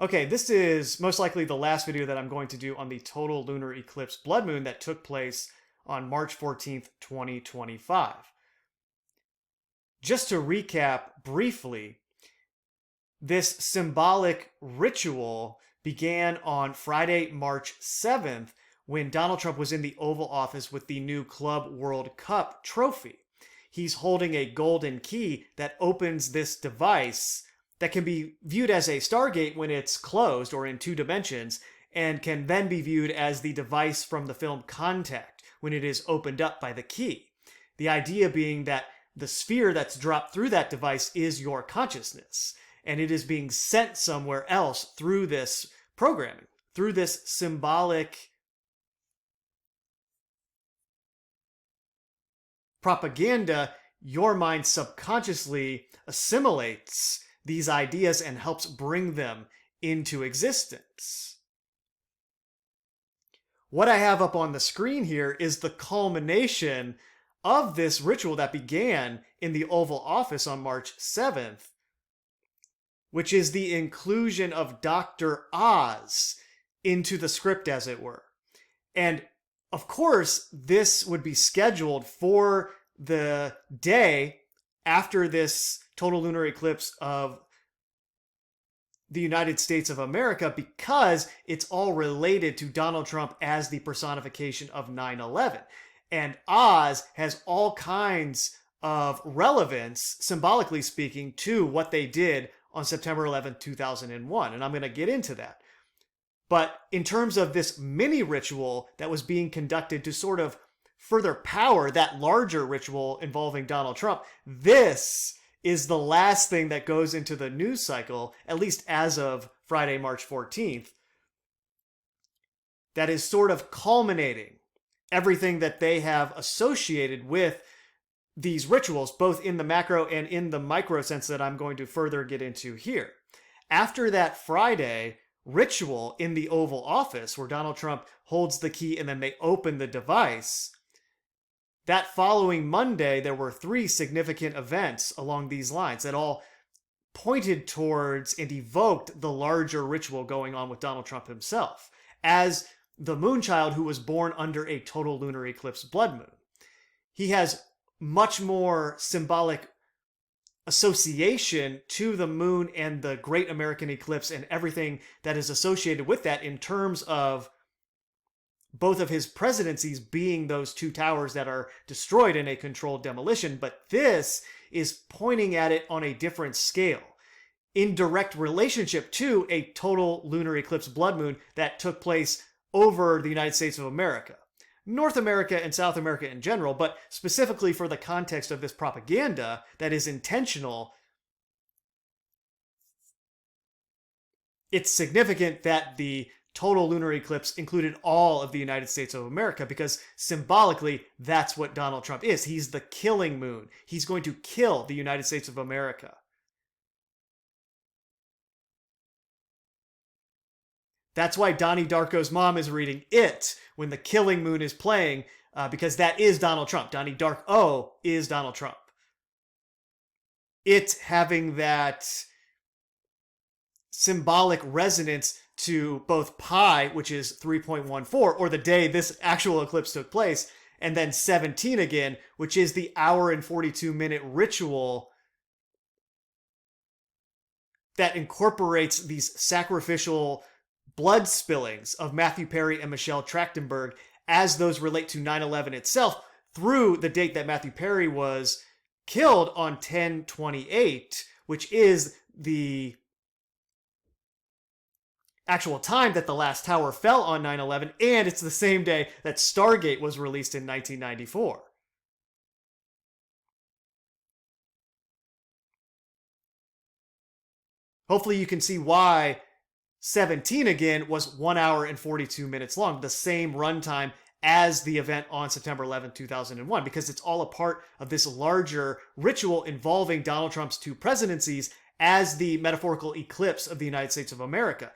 Okay, this is most likely the last video that I'm going to do on the total lunar eclipse blood moon that took place on March 14th, 2025. Just to recap briefly, this symbolic ritual began on Friday, March 7th, when Donald Trump was in the Oval Office with the new Club World Cup trophy. He's holding a golden key that opens this device that can be viewed as a Stargate when it's closed or in two dimensions, and can then be viewed as the device from the film Contact when it is opened up by the key. The idea being that the sphere that's dropped through that device is your consciousness, and it is being sent somewhere else through this programming, through this symbolic propaganda. Your mind subconsciously assimilates these ideas and helps bring them into existence. What I have up on the screen here is the culmination of this ritual that began in the Oval Office on March 7th, which is the inclusion of Dr. Oz into the script, as it were. And of course, this would be scheduled for the day after this total lunar eclipse of the United States of America, because it's all related to Donald Trump as the personification of 9/11. And Oz has all kinds of relevance, symbolically speaking, to what they did on September 11th, 2001. And I'm going to get into that. But in terms of this mini ritual that was being conducted to sort of further power that larger ritual involving Donald Trump, this is the last thing that goes into the news cycle, at least as of Friday, March 14th, that is sort of culminating everything that they have associated with these rituals, both in the macro and in the micro sense that I'm going to further get into here. After that Friday ritual in the Oval Office, where Donald Trump holds the key and then they open the device, that following Monday, there were three significant events along these lines that all pointed towards and evoked the larger ritual going on with Donald Trump himself as the Moonchild who was born under a total lunar eclipse blood moon. He has much more symbolic association to the moon and the Great American Eclipse and everything that is associated with that in terms of both of his presidencies being those two towers that are destroyed in a controlled demolition. But this is pointing at it on a different scale, in direct relationship to a total lunar eclipse blood moon that took place over the United States of America, North America and South America in general, but specifically for the context of this propaganda that is intentional. It's significant that the total lunar eclipse included all of the United States of America, because symbolically, that's what Donald Trump is. He's the killing moon. He's going to kill the United States of America. That's why Donnie Darko's mom is reading It when the killing moon is playing, because that is Donald Trump. Donnie Darko is Donald Trump. It having that symbolic resonance to both pi, which is 3.14, or the day this actual eclipse took place, and then 17 again, which is the hour and 42-minute ritual that incorporates these sacrificial blood spillings of Matthew Perry and Michelle Trachtenberg as those relate to 9/11 itself, through the date that Matthew Perry was killed on 10/28, which is the actual time that the last tower fell on 9/11, and it's the same day that Stargate was released in 1994. Hopefully you can see why 17 again was 1 hour and 42 minutes long, the same runtime as the event on September 11, 2001, because it's all a part of this larger ritual involving Donald Trump's two presidencies as the metaphorical eclipse of the United States of America.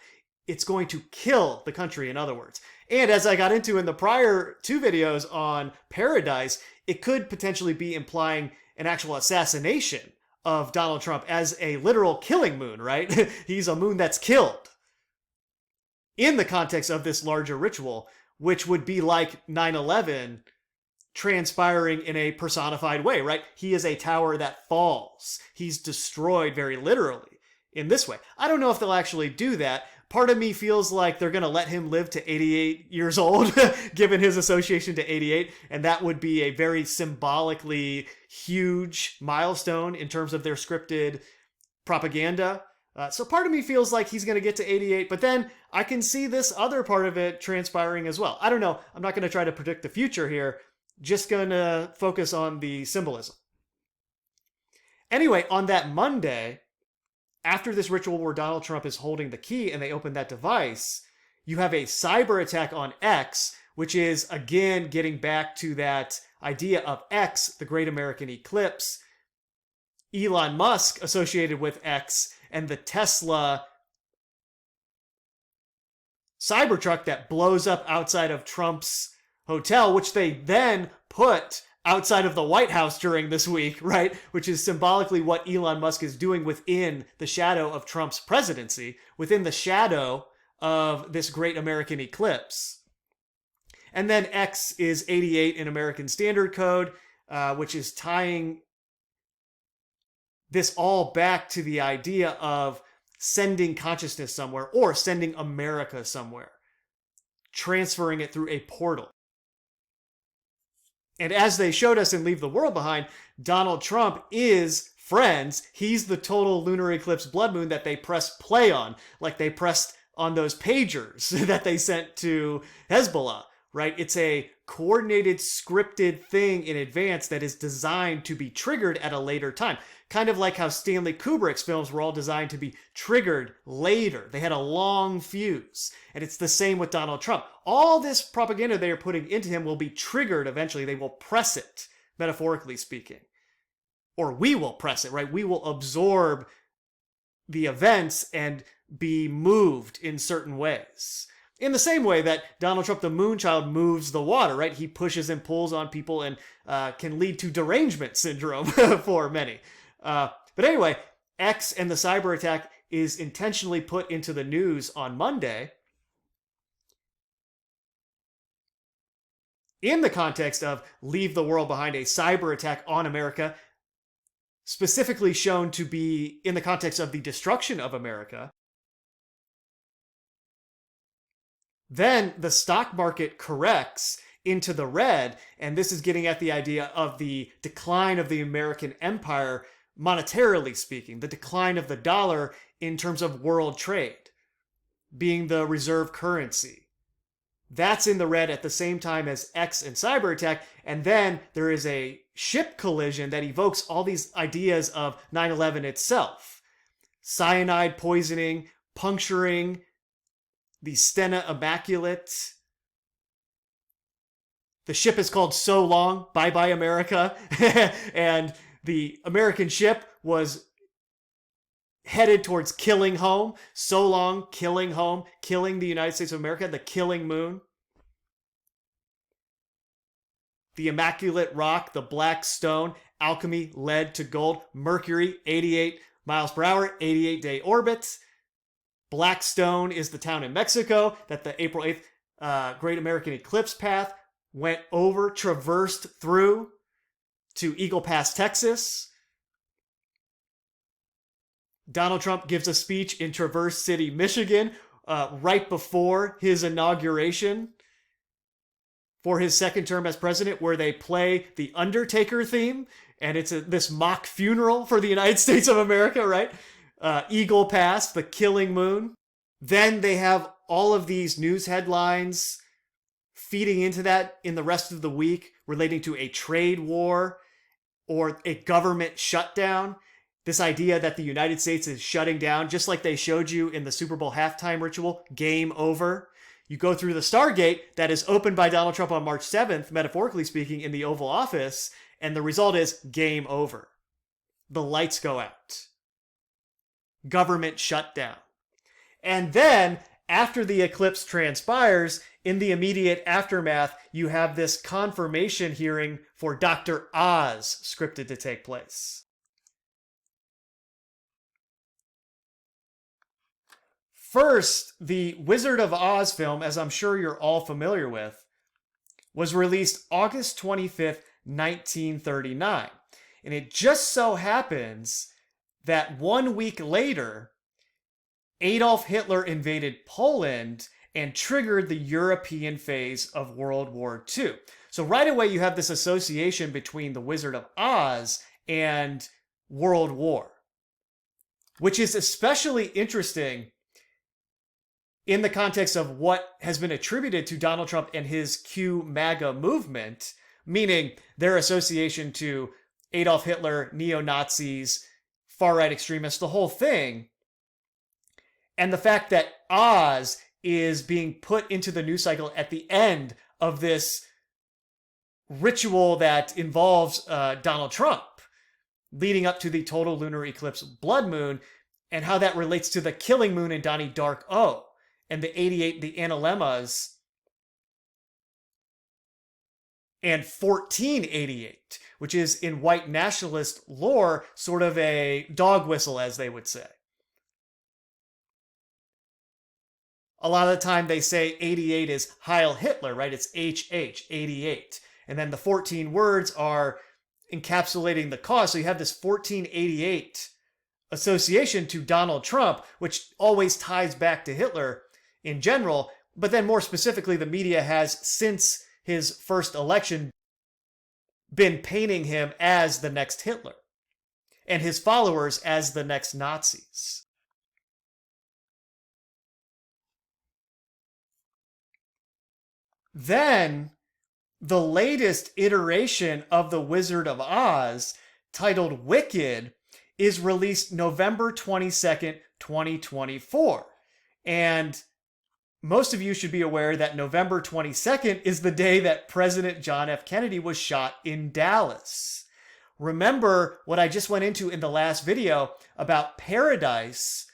It's going to kill the country, in other words. And as I got into in the prior two videos on Paradise, it could potentially be implying an actual assassination of Donald Trump as a literal killing moon, right? He's a moon that's killed. in the context of this larger ritual, which would be like 9/11 transpiring in a personified way, right? He is a tower that falls. He's destroyed very literally in this way. I don't know if they'll actually do that. Part of me feels like they're going to let him live to 88 years old, given his association to 88, and that would be a very symbolically huge milestone in terms of their scripted propaganda. So part of me feels like he's going to get to 88, but then I can see this other part of it transpiring as well. I don't know. I'm not going to try to predict the future here. Just going to focus on the symbolism. Anyway, on that Monday, after this ritual where Donald Trump is holding the key and they open that device, you have a cyber attack on X, which is, again, getting back to that idea of X, the Great American Eclipse, Elon Musk associated with X, and the Tesla Cybertruck that blows up outside of Trump's hotel, which they then put outside of the White House during this week, right? Which is symbolically what Elon Musk is doing within the shadow of Trump's presidency, within the shadow of this great American eclipse. And then X is 88 in American Standard Code, which is tying this all back to the idea of sending consciousness somewhere or sending America somewhere, transferring it through a portal. And as they showed us in Leave the World Behind, Donald Trump is friends. He's the total lunar eclipse blood moon that they press play on, like they pressed on those pagers that they sent to Hezbollah, right? It's a coordinated, scripted thing in advance that is designed to be triggered at a later time. Kind of like how Stanley Kubrick's films were all designed to be triggered later. They had a long fuse. And it's the same with Donald Trump. All this propaganda they are putting into him will be triggered eventually. They will press it, metaphorically speaking. Or we will press it, right? We will absorb the events and be moved in certain ways. In the same way that Donald Trump, the Moonchild, moves the water, right? He pushes and pulls on people and can lead to derangement syndrome for many. But anyway, X and the cyber attack is intentionally put into the news on Monday in the context of Leave the World Behind, a cyber attack on America, specifically shown to be in the context of the destruction of America. Then the stock market corrects into the red, and this is getting at the idea of the decline of the American empire, monetarily speaking, the decline of the dollar in terms of world trade, being the reserve currency. That's in the red at the same time as X and cyber attack, and then there is a ship collision that evokes all these ideas of 9/11 itself. Cyanide poisoning, puncturing the Stena Immaculate. The ship is called So Long, Bye Bye America, and the American ship was headed towards killing home. So long, killing home, killing the United States of America, the killing moon. The Immaculate Rock, the Black Stone, alchemy led to gold. Mercury, 88 miles per hour, 88-day orbit. Black Stone is the town in Mexico that the April 8th Great American Eclipse path went over, traversed through to Eagle Pass, Texas. Donald Trump gives a speech in Traverse City, Michigan, right before his inauguration for his second term as president, where they play the Undertaker theme, and it's this mock funeral for the United States of America, right? Eagle Pass, the killing moon. Then they have all of these news headlines feeding into that in the rest of the week relating to a trade war or a government shutdown. This idea that the United States is shutting down, just like they showed you in the Super Bowl halftime ritual, game over. You go through the Stargate that is opened by Donald Trump on March 7th, metaphorically speaking, in the Oval Office, and the result is game over. The lights go out. Government shutdown. And then, after the eclipse transpires, in the immediate aftermath, you have this confirmation hearing for Dr. Oz scripted to take place. First, the Wizard of Oz film, as I'm sure you're all familiar with, was released August 25th, 1939. And it just so happens that 1 week later, Adolf Hitler invaded Poland and triggered the European phase of World War II. So right away you have this association between the Wizard of Oz and World War, which is especially interesting in the context of what has been attributed to Donald Trump and his Q-MAGA movement, meaning their association to Adolf Hitler, neo-Nazis, far-right extremists, the whole thing. And the fact that Oz is being put into the news cycle at the end of this ritual that involves Donald Trump, leading up to the total lunar eclipse blood moon, and how that relates to the killing moon in Donnie Darko, and the 88, the Analemmas, and 1488, which is in white nationalist lore sort of a dog whistle, as they would say. A lot of the time they say 88 is Heil Hitler, right? It's HH, 88. And then the 14 words are encapsulating the cause. So you have this 1488 association to Donald Trump, which always ties back to Hitler in general. But then more specifically, the media has, since his first election, been painting him as the next Hitler and his followers as the next Nazis. Then, the latest iteration of The Wizard of Oz, titled Wicked, is released November 22nd, 2024. And most of you should be aware that November 22nd is the day that President John F. Kennedy was shot in Dallas. Remember what I just went into in the last video about Paradise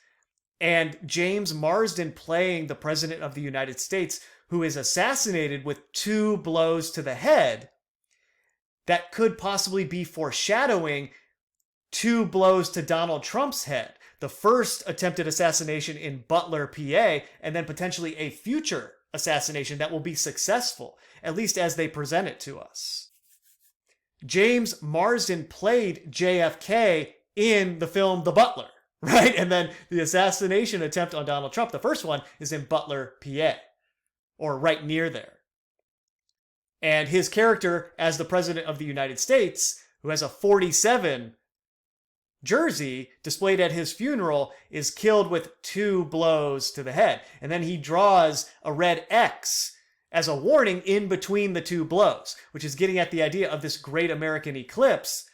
and James Marsden playing the President of the United States, who is assassinated with 2 blows to the head. That could possibly be foreshadowing 2 blows to Donald Trump's head. The first attempted assassination in Butler, PA, and then potentially a future assassination that will be successful, at least as they present it to us. James Marsden played JFK in the film The Butler, right? And then the assassination attempt on Donald Trump, the first one, is in Butler, PA, or right near there. And his character as the President of the United States, who has a 47 jersey displayed at his funeral, is killed with 2 blows to the head. And then he draws a red X as a warning in between the 2 blows, which is getting at the idea of this great American eclipse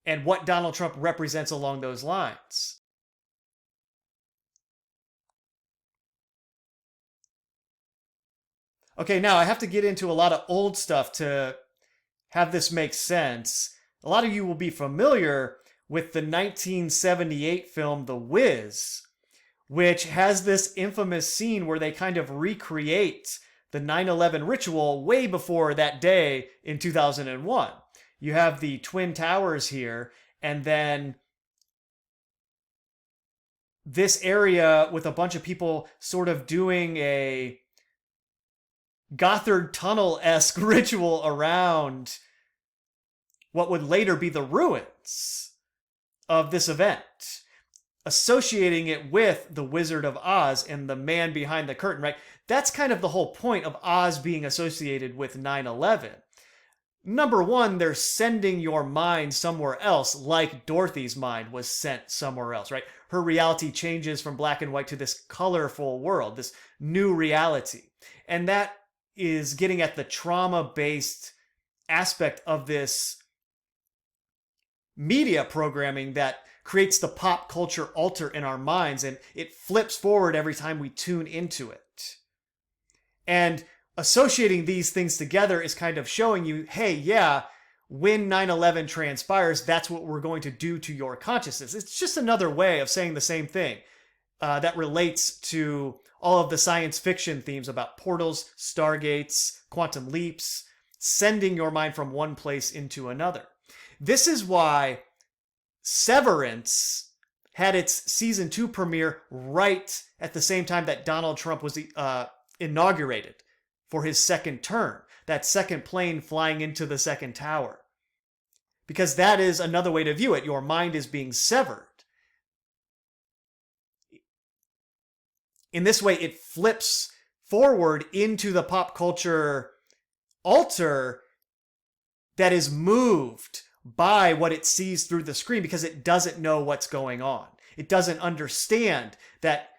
and what Donald Trump represents along those lines. Okay, now I have to get into a lot of old stuff to have this make sense. A lot of you will be familiar with the 1978 film The Wiz, which has this infamous scene where they kind of recreate the 9/11 ritual way before that day in 2001. You have the Twin Towers here, and then this area with a bunch of people sort of doing a Gothard Tunnel-esque ritual around what would later be the ruins of this event, associating it with the Wizard of Oz and the man behind the curtain, right? That's kind of the whole point of Oz being associated with 9/11. Number one, they're sending your mind somewhere else, like Dorothy's mind was sent somewhere else, right? Her reality changes from black and white to this colorful world, this new reality. And that is getting at the trauma-based aspect of this media programming that creates the pop culture altar in our minds, and it flips forward every time we tune into it. And associating these things together is kind of showing you, hey, yeah, when 9/11 transpires, that's what we're going to do to your consciousness. It's just another way of saying the same thing that relates to all of the science fiction themes about portals, stargates, quantum leaps, sending your mind from one place into another. This is why Severance had its season 2 premiere right at the same time that Donald Trump was inaugurated for his second term. That second plane flying into the second tower. Because that is another way to view it. Your mind is being severed. In this way, it flips forward into the pop culture altar that is moved by what it sees through the screen because it doesn't know what's going on. It doesn't understand that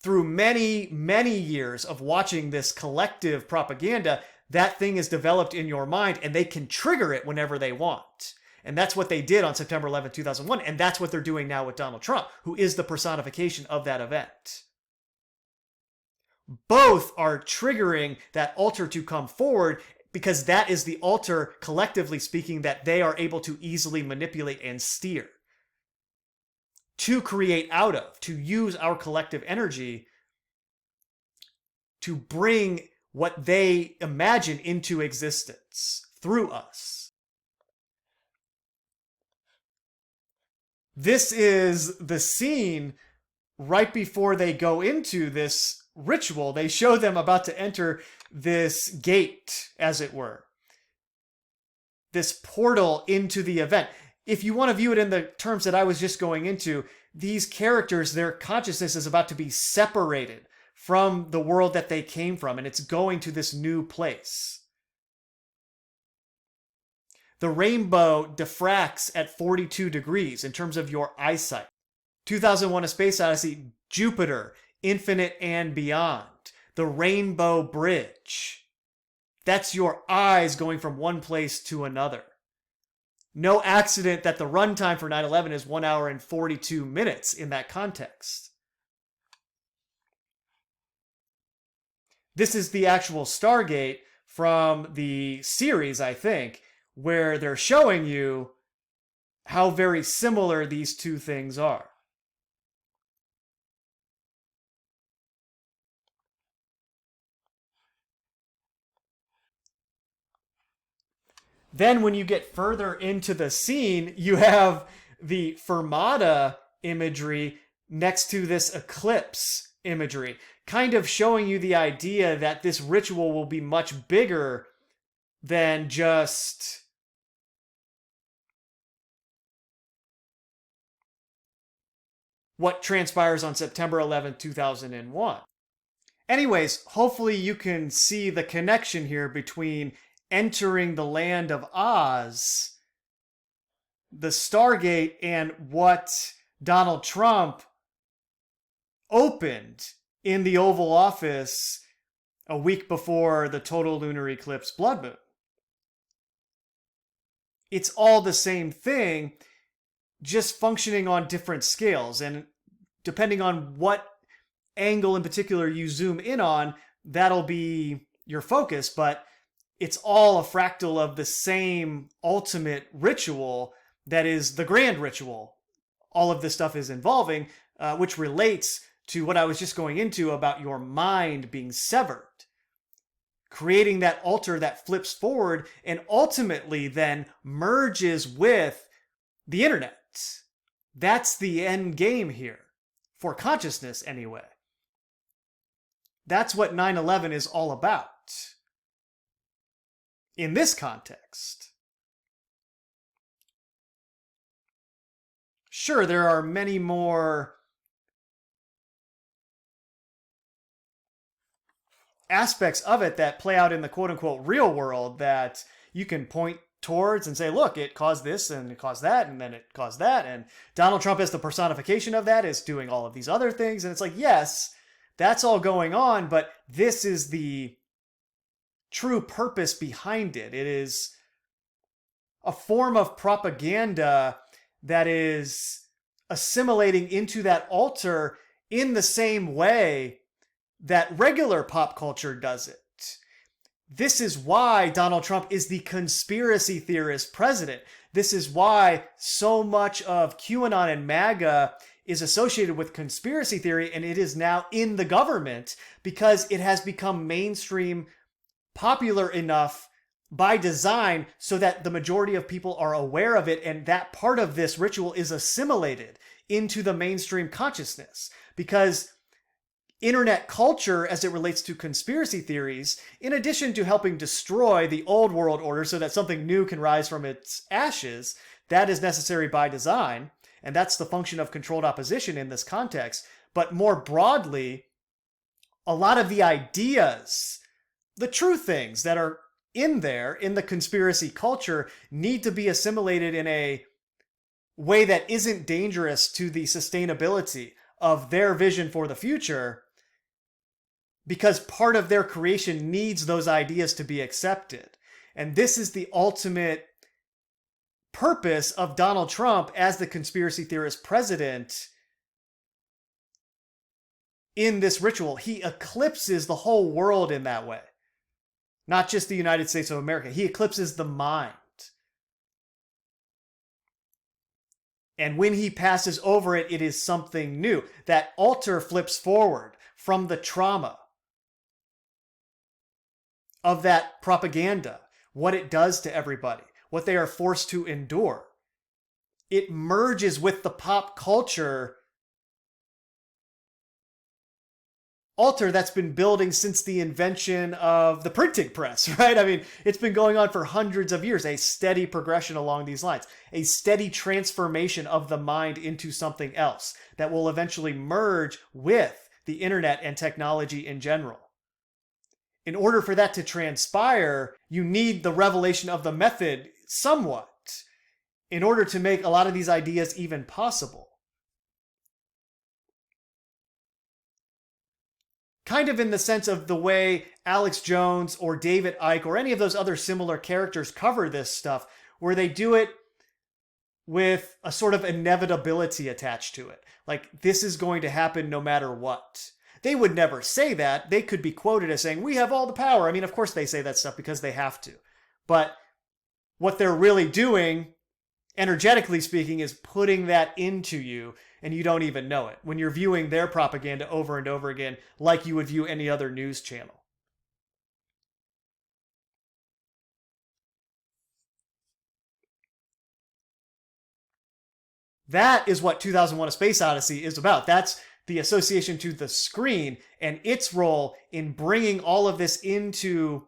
through many, many years of watching this collective propaganda, that thing is developed in your mind and they can trigger it whenever they want. And that's what they did on September 11, 2001. And that's what they're doing now with Donald Trump, who is the personification of that event. Both are triggering that altar to come forward because that is the altar, collectively speaking, that they are able to easily manipulate and steer. To create out of, to use our collective energy to bring what they imagine into existence through us. This is the scene right before they go into this ritual. They show them about to enter this gate, as it were. This portal into the event. If you want to view it in the terms that I was just going into, these characters, their consciousness is about to be separated from the world that they came from, and it's going to this new place. The rainbow diffracts at 42 degrees in terms of your eyesight. 2001: A Space Odyssey, Jupiter, Infinite and Beyond. The Rainbow Bridge. That's your eyes going from one place to another. No accident that the runtime for 9/11 is 1 hour and 42 minutes in that context. This is the actual Stargate from the series, I think, where they're showing you how very similar these two things are. Then when you get further into the scene, you have the Fermata imagery next to this eclipse imagery, kind of showing you the idea that this ritual will be much bigger than just what transpires on September 11, 2001. Anyways, hopefully you can see the connection here between entering the land of Oz, the Stargate, and what Donald Trump opened in the Oval Office a week before the total lunar eclipse blood moon. It's all the same thing, just functioning on different scales. And depending on what angle in particular you zoom in on, that'll be your focus. But it's all a fractal of the same ultimate ritual that is the grand ritual. All of this stuff is involving, which relates to what I was just going into about your mind being severed. Creating that altar that flips forward and ultimately then merges with the internet. That's the end game here. For consciousness, anyway. That's what 9/11 is all about. In this context. Sure, there are many more aspects of it that play out in the quote-unquote real world that you can point towards and say, look, it caused this and it caused that and then it caused that, and Donald Trump as the personification of that is doing all of these other things. And it's like, yes, that's all going on, but this is the true purpose behind it. It is a form of propaganda that is assimilating into that altar in the same way that regular pop culture does it. This is why Donald Trump is the conspiracy theorist president. This is why so much of QAnon and MAGA is associated with conspiracy theory, and it is now in the government because it has become mainstream, popular enough by design so that the majority of people are aware of it, and that part of this ritual is assimilated into the mainstream consciousness. Because internet culture, as it relates to conspiracy theories, in addition to helping destroy the old world order so that something new can rise from its ashes, that is necessary by design, and that's the function of controlled opposition in this context. But more broadly, a lot of the ideas, the true things that are in there in the conspiracy culture, need to be assimilated in a way that isn't dangerous to the sustainability of their vision for the future, because part of their creation needs those ideas to be accepted. And this is the ultimate purpose of Donald Trump as the conspiracy theorist president in this ritual. He eclipses the whole world in that way. Not just the United States of America. He eclipses the mind. And when he passes over it, it is something new. That altar flips forward from the trauma of that propaganda, what it does to everybody, what they are forced to endure. It merges with the pop culture altar that's been building since the invention of the printing press, right? I mean, it's been going on for hundreds of years, a steady progression along these lines, a steady transformation of the mind into something else that will eventually merge with the internet and technology in general. In order for that to transpire, you need the revelation of the method somewhat in order to make a lot of these ideas even possible. Kind of in the sense of the way Alex Jones or David Icke or any of those other similar characters cover this stuff, where they do it with a sort of inevitability attached to it. Like, this is going to happen no matter what. They would never say that. They could be quoted as saying, we have all the power. I mean, of course they say that stuff because they have to. But what they're really doing, energetically speaking, is putting that into you, and you don't even know it when you're viewing their propaganda over and over again like you would view any other news channel. That is what 2001: A Space Odyssey is about. That's the association to the screen and its role in bringing all of this into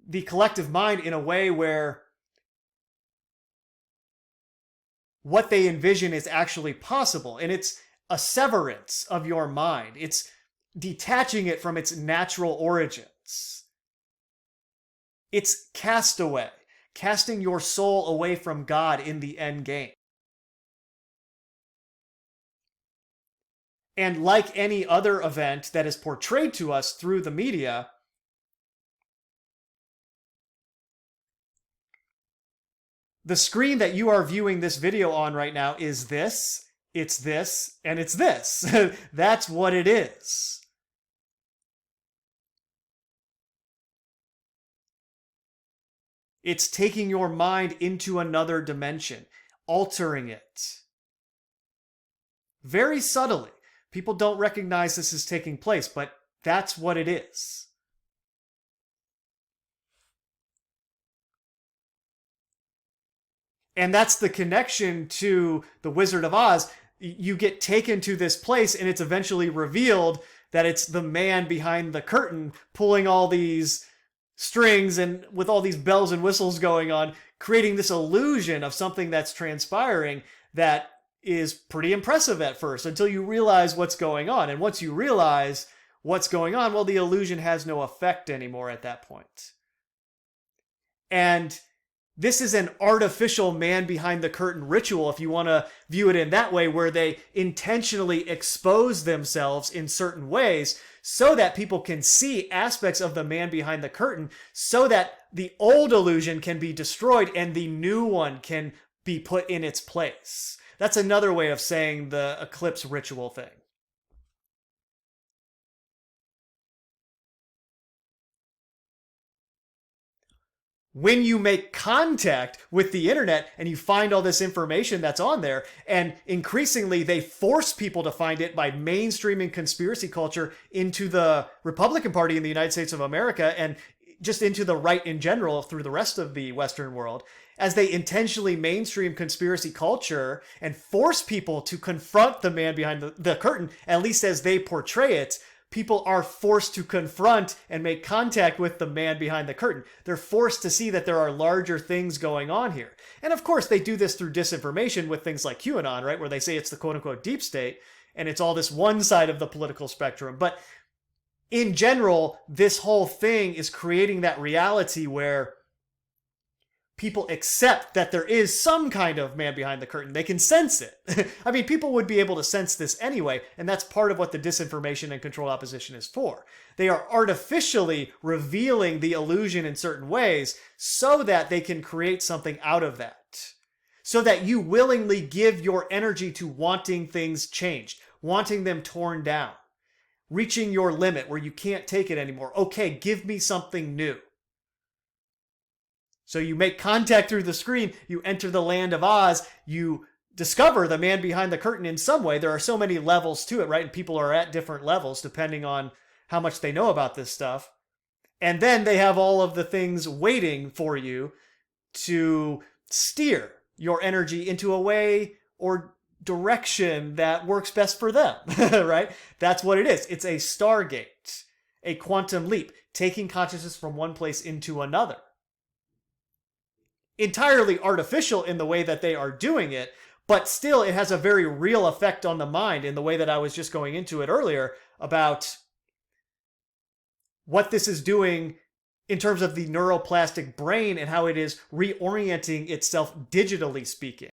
the collective mind in a way where what they envision is actually possible. And it's a severance of your mind. It's detaching it from its natural origins. It's castaway, casting your soul away from God in the end game. And like any other event that is portrayed to us through the media, the screen that you are viewing this video on right now is this, it's this, and it's this. That's what it is. It's taking your mind into another dimension, altering it. Very subtly. People don't recognize this is taking place, but that's what it is. And that's the connection to the Wizard of Oz. You get taken to this place, and it's eventually revealed that it's the man behind the curtain pulling all these strings and with all these bells and whistles going on, creating this illusion of something that's transpiring that is pretty impressive at first until you realize what's going on. And once you realize what's going on, well, the illusion has no effect anymore at that point. And this is an artificial man behind the curtain ritual, if you want to view it in that way, where they intentionally expose themselves in certain ways so that people can see aspects of the man behind the curtain, so that the old illusion can be destroyed and the new one can be put in its place. That's another way of saying the eclipse ritual thing. When you make contact with the internet and you find all this information that's on there, and increasingly they force people to find it by mainstreaming conspiracy culture into the Republican Party in the United States of America and just into the right in general through the rest of the Western world, as they intentionally mainstream conspiracy culture and force people to confront the man behind the curtain, at least as they portray it. People are forced to confront and make contact with the man behind the curtain. They're forced to see that there are larger things going on here. And of course, they do this through disinformation with things like QAnon, right? Where they say it's the quote unquote deep state and it's all this one side of the political spectrum. But in general, this whole thing is creating that reality where people accept that there is some kind of man behind the curtain. They can sense it. I mean, people would be able to sense this anyway, and that's part of what the disinformation and controlled opposition is for. They are artificially revealing the illusion in certain ways so that they can create something out of that. So that you willingly give your energy to wanting things changed, wanting them torn down, reaching your limit where you can't take it anymore. Okay, give me something new. So you make contact through the screen, you enter the land of Oz, you discover the man behind the curtain in some way. There are so many levels to it, right? And people are at different levels depending on how much they know about this stuff. And then they have all of the things waiting for you to steer your energy into a way or direction that works best for them, right? That's what it is. It's a Stargate, a quantum leap, taking consciousness from one place into another. Entirely artificial in the way that they are doing it, but still it has a very real effect on the mind in the way that I was just going into it earlier about what this is doing in terms of the neuroplastic brain and how it is reorienting itself digitally speaking.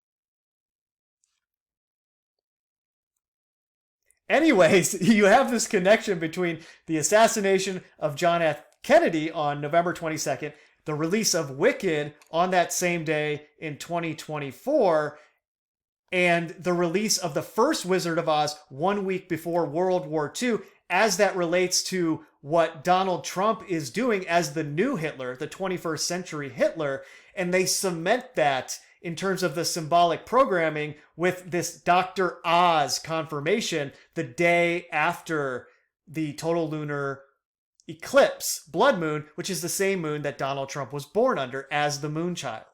Anyways, you have this connection between the assassination of John F. Kennedy on November 22nd, the release of Wicked on that same day in 2024, and the release of the first Wizard of Oz 1 week before World War II, as that relates to what Donald Trump is doing as the new Hitler, the 21st century Hitler, and they cement that in terms of the symbolic programming with this Dr. Oz confirmation the day after the total lunar eclipse, blood moon, which is the same moon that Donald Trump was born under as the Moonchild.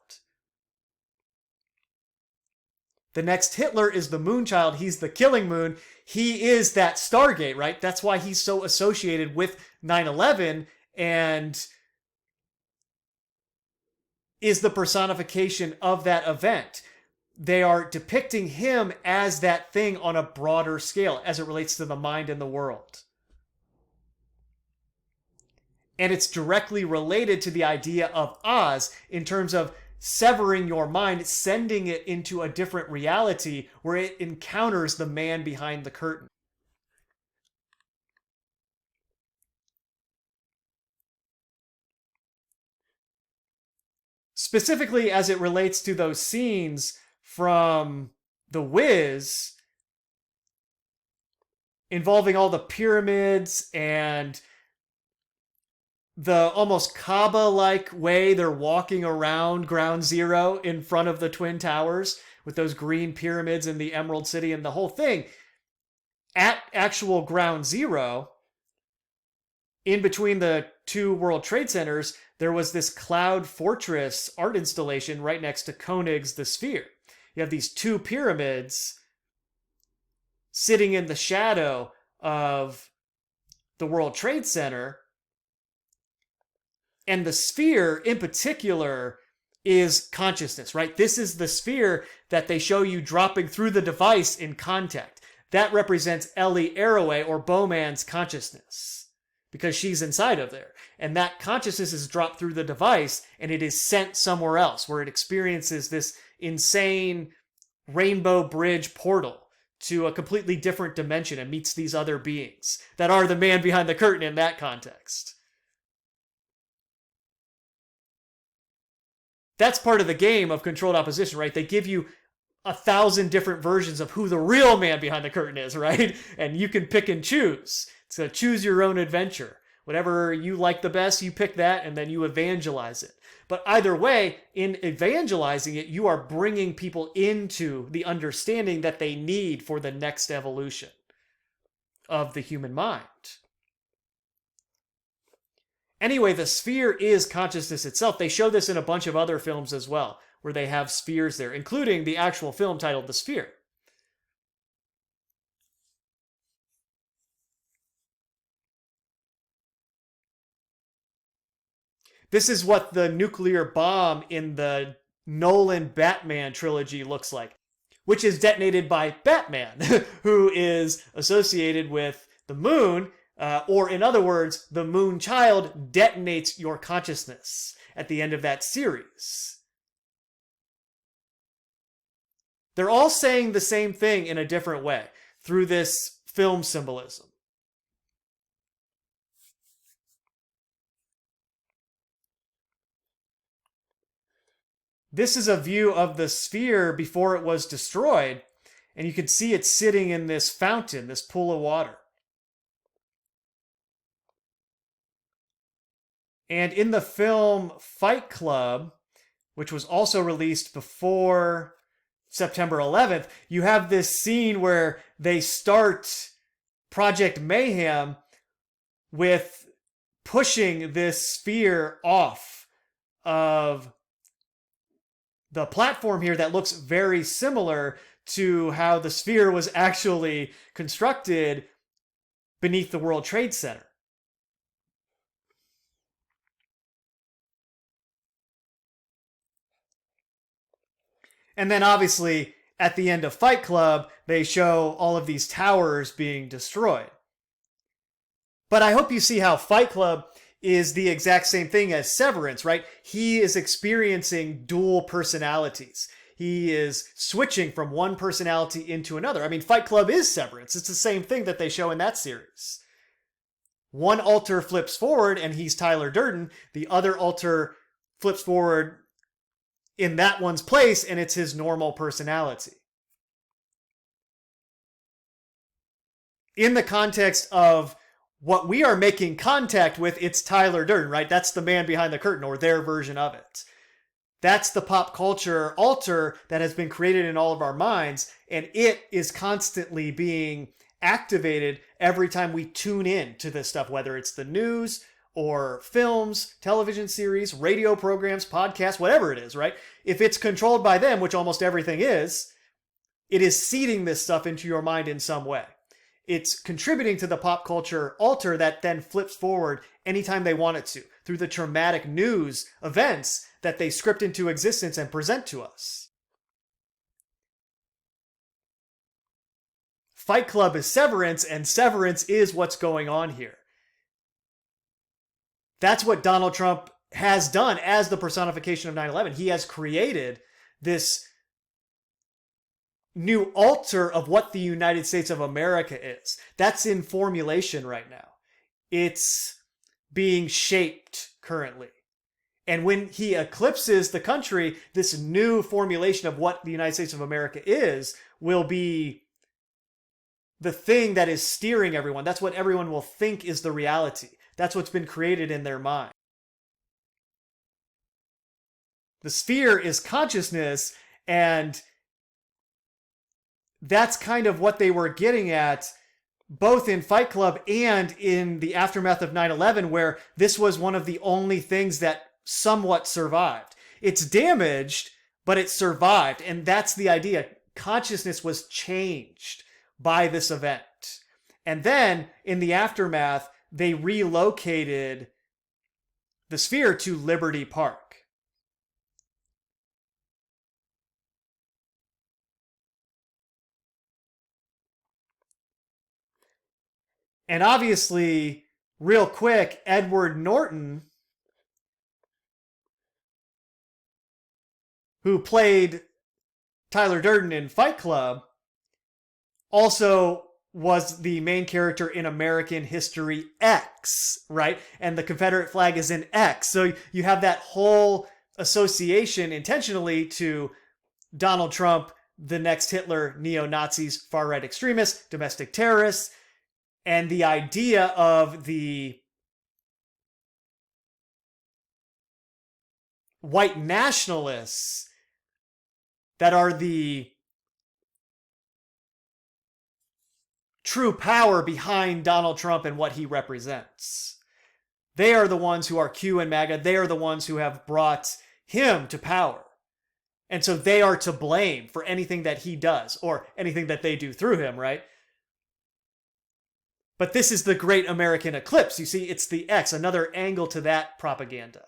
The next Hitler is the Moonchild. He's the killing moon. He is that Stargate, right? That's why he's so associated with 9/11 and is the personification of that event. They are depicting him as that thing on a broader scale as it relates to the mind and the world. And it's directly related to the idea of Oz in terms of severing your mind, sending it into a different reality where it encounters the man behind the curtain. Specifically as it relates to those scenes from The Wiz involving all the pyramids and the almost Kaaba-like way they're walking around Ground Zero in front of the Twin Towers with those green pyramids in the Emerald City and the whole thing. At actual Ground Zero, in between the two World Trade Centers, there was this Cloud Fortress art installation right next to Koenig's The Sphere. You have these two pyramids sitting in the shadow of the World Trade Center. And the sphere in particular is consciousness, right? This is the sphere that they show you dropping through the device in Contact. That represents Ellie Arroway or Bowman's consciousness because she's inside of there. And that consciousness is dropped through the device and it is sent somewhere else where it experiences this insane rainbow bridge portal to a completely different dimension and meets these other beings that are the man behind the curtain in that context. That's part of the game of controlled opposition, right? They give you 1,000 different versions of who the real man behind the curtain is, right? And you can pick and choose. So choose your own adventure. Whatever you like the best, you pick that and then you evangelize it. But either way, in evangelizing it, you are bringing people into the understanding that they need for the next evolution of the human mind. Anyway, the sphere is consciousness itself. They show this in a bunch of other films as well, where they have spheres there, including the actual film titled The Sphere. This is what the nuclear bomb in the Nolan Batman trilogy looks like, which is detonated by Batman, who is associated with the moon, or in other words, the moon child detonates your consciousness at the end of that series. They're all saying the same thing in a different way through this film symbolism. This is a view of the sphere before it was destroyed, and you can see it sitting in this fountain, this pool of water. And in the film Fight Club, which was also released before September 11th, you have this scene where they start Project Mayhem with pushing this sphere off of the platform here that looks very similar to how the sphere was actually constructed beneath the World Trade Center. And then obviously at the end of Fight Club, they show all of these towers being destroyed. But I hope you see how Fight Club is the exact same thing as Severance, right? He is experiencing dual personalities. He is switching from one personality into another. I mean, Fight Club is Severance. It's the same thing that they show in that series. One alter flips forward and he's Tyler Durden. The other alter flips forward in that one's place and it's his normal personality. In the context of what we are making contact with, it's Tyler Durden, right? That's the man behind the curtain, or their version of it. That's the pop culture alter that has been created in all of our minds, and it is constantly being activated every time we tune in to this stuff, whether it's the news or films, television series, radio programs, podcasts, whatever it is, right? If it's controlled by them, which almost everything is, it is seeding this stuff into your mind in some way. It's contributing to the pop culture alter that then flips forward anytime they want it to, through the traumatic news events that they script into existence and present to us. Fight Club is Severance, and Severance is what's going on here. That's what Donald Trump has done as the personification of 9/11. He has created this new alter of what the United States of America is. That's in formulation right now. It's being shaped currently. And when he eclipses the country, this new formulation of what the United States of America is will be the thing that is steering everyone. That's what everyone will think is the reality. That's what's been created in their mind. The sphere is consciousness, and that's kind of what they were getting at both in Fight Club and in the aftermath of 9/11, where this was one of the only things that somewhat survived. It's damaged, but it survived. And that's the idea. Consciousness was changed by this event. And then in the aftermath, they relocated the sphere to Liberty Park. And obviously, real quick, Edward Norton, who played Tyler Durden in Fight Club, also was the main character in American History X, right? And the Confederate flag is in X. So you have that whole association intentionally to Donald Trump, the next Hitler, neo-Nazis, far-right extremists, domestic terrorists, and the idea of the white nationalists that are the true power behind Donald Trump and what he represents. They are the ones who are Q and MAGA. They are the ones who have brought him to power. And so they are to blame for anything that he does or anything that they do through him, right? But this is the great American eclipse. You see, it's the X, another angle to that propaganda.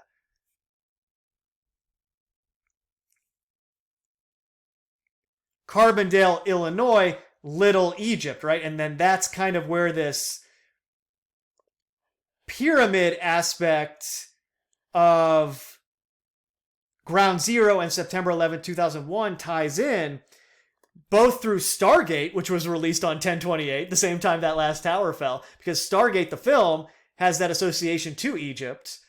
Carbondale, Illinois, Little Egypt, right? And then that's kind of where this pyramid aspect of Ground Zero and September 11, 2001 ties in, both through Stargate, which was released on 10/28, the same time that last tower fell, because Stargate, the film, has that association to Egypt.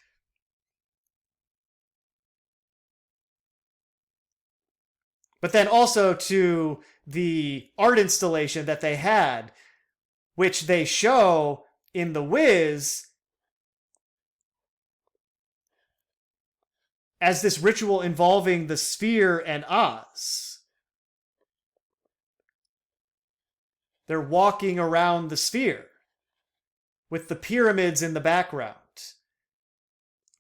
But then also to the art installation that they had, which they show in The Wiz as this ritual involving the sphere and Oz. They're walking around the sphere with the pyramids in the background,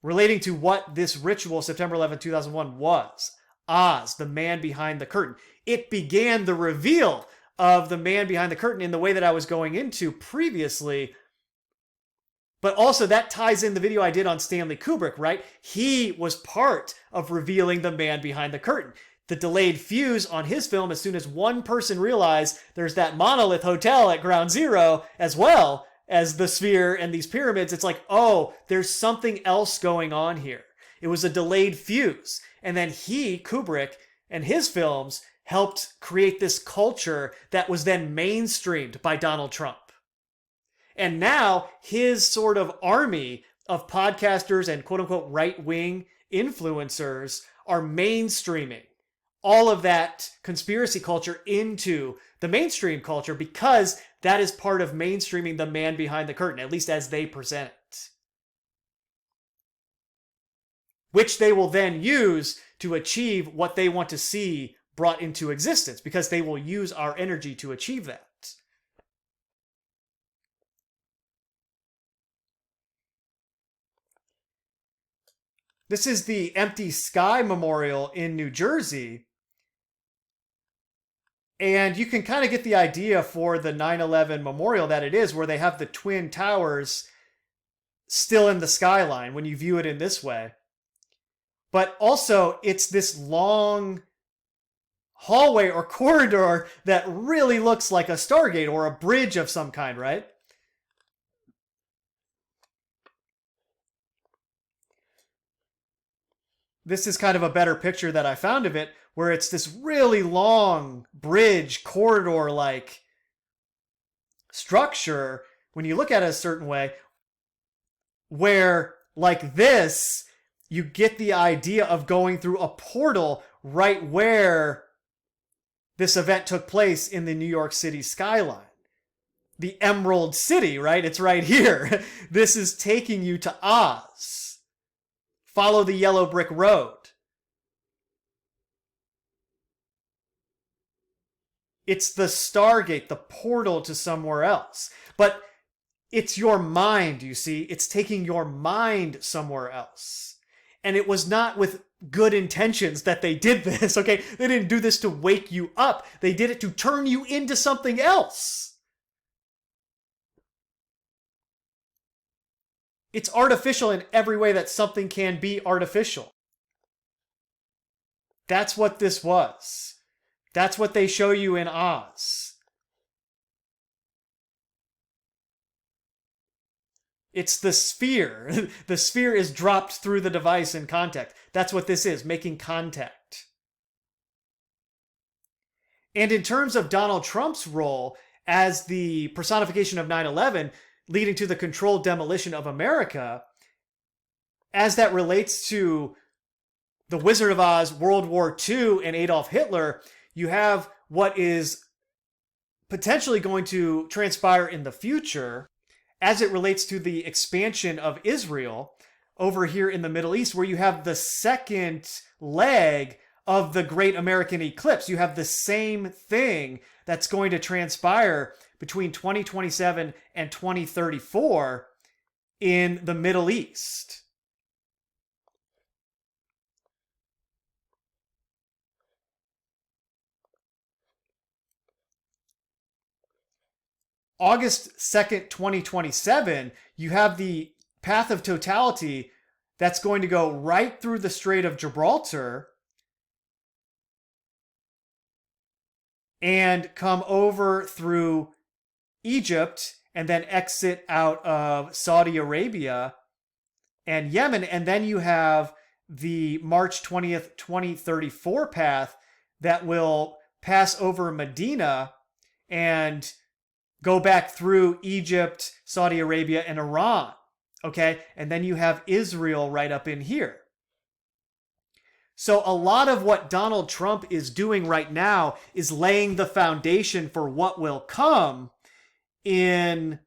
relating to what this ritual, September 11, 2001, was. Oz, the man behind the curtain. It began the reveal of the man behind the curtain in the way that I was going into previously. But also that ties in the video I did on Stanley Kubrick, right? He was part of revealing the man behind the curtain. The delayed fuse on his film, as soon as one person realized there's that monolith hotel at Ground Zero, as well as the sphere and these pyramids, it's like, oh, there's something else going on here. It was a delayed fuse. And then he, Kubrick, and his films helped create this culture that was then mainstreamed by Donald Trump. And now his sort of army of podcasters and quote-unquote right-wing influencers are mainstreaming all of that conspiracy culture into the mainstream culture, because that is part of mainstreaming the man behind the curtain, at least as they present it. Which they will then use to achieve what they want to see brought into existence, because they will use our energy to achieve that. This is the Empty Sky Memorial in New Jersey. And you can kind of get the idea for the 9/11 memorial that it is, where they have the Twin Towers still in the skyline when you view it in this way. But also, it's this long hallway or corridor that really looks like a Stargate or a bridge of some kind, right? This is kind of a better picture that I found of it, where it's this really long bridge, corridor-like structure, when you look at it a certain way, where, like this, you get the idea of going through a portal right where this event took place in the New York City skyline. The Emerald City, right? It's right here. This is taking you to Oz. Follow the yellow brick road. It's the Stargate, the portal to somewhere else. But it's your mind, you see. It's taking your mind somewhere else. And it was not with good intentions that they did this, okay? They didn't do this to wake you up. They did it to turn you into something else. It's artificial in every way that something can be artificial. That's what this was. That's what they show you in Oz. It's the sphere. The sphere is dropped through the device in contact. That's what this is, making contact. And in terms of Donald Trump's role as the personification of 9/11, leading to the controlled demolition of America, as that relates to The Wizard of Oz, World War II, and Adolf Hitler, you have what is potentially going to transpire in the future as it relates to the expansion of Israel over here in the Middle East, where you have the second leg of the Great American Eclipse. You have the same thing that's going to transpire between 2027 and 2034 in the Middle East. August 2nd, 2027, you have the path of totality that's going to go right through the Strait of Gibraltar and come over through Egypt and then exit out of Saudi Arabia and Yemen. And then you have the March 20th, 2034 path that will pass over Medina and go back through Egypt, Saudi Arabia, and Iran. Okay? And then you have Israel right up in here. So a lot of what Donald Trump is doing right now is laying the foundation for what will come in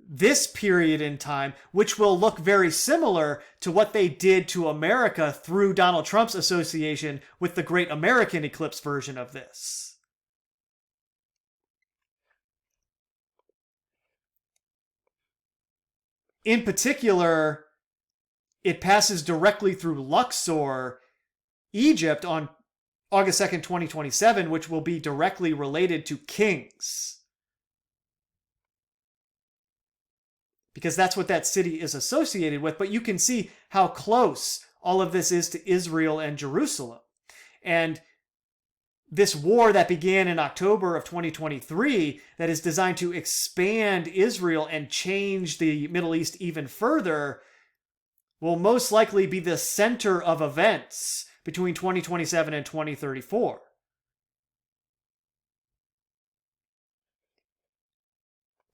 this period in time, which will look very similar to what they did to America through Donald Trump's association with the Great American Eclipse version of this. In particular, it passes directly through Luxor, Egypt on August 2nd, 2027, which will be directly related to kings. Because that's what that city is associated with. But you can see how close all of this is to Israel and Jerusalem. And this war that began in October of 2023 that is designed to expand Israel and change the Middle East even further will most likely be the center of events between 2027 and 2034.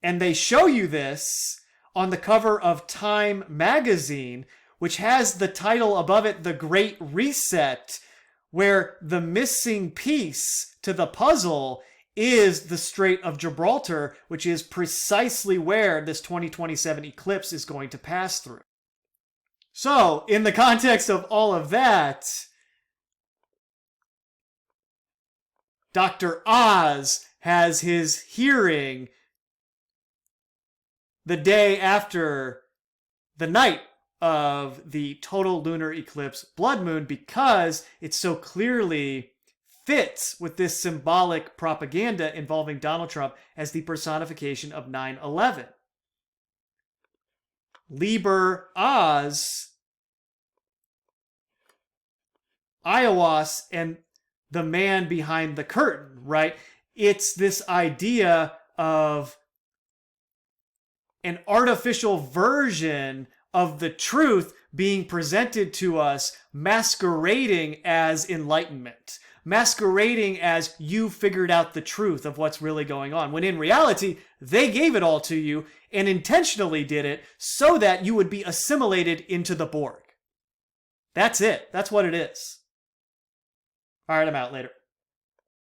And they show you this on the cover of Time magazine, which has the title above it, The Great Reset, where the missing piece to the puzzle is the Strait of Gibraltar, which is precisely where this 2027 eclipse is going to pass through. So, in the context of all of that, Dr. Oz has his hearing the day after the night of the total lunar eclipse blood moon because it so clearly fits with this symbolic propaganda involving Donald Trump as the personification of 9/11. Liber Oz, Aiwass, and the man behind the curtain, right? It's this idea of an artificial version of the truth being presented to us, masquerading as enlightenment, masquerading as you figured out the truth of what's really going on, when in reality, they gave it all to you and intentionally did it so that you would be assimilated into the Borg. That's it. That's what it is. All right, I'm out. Later.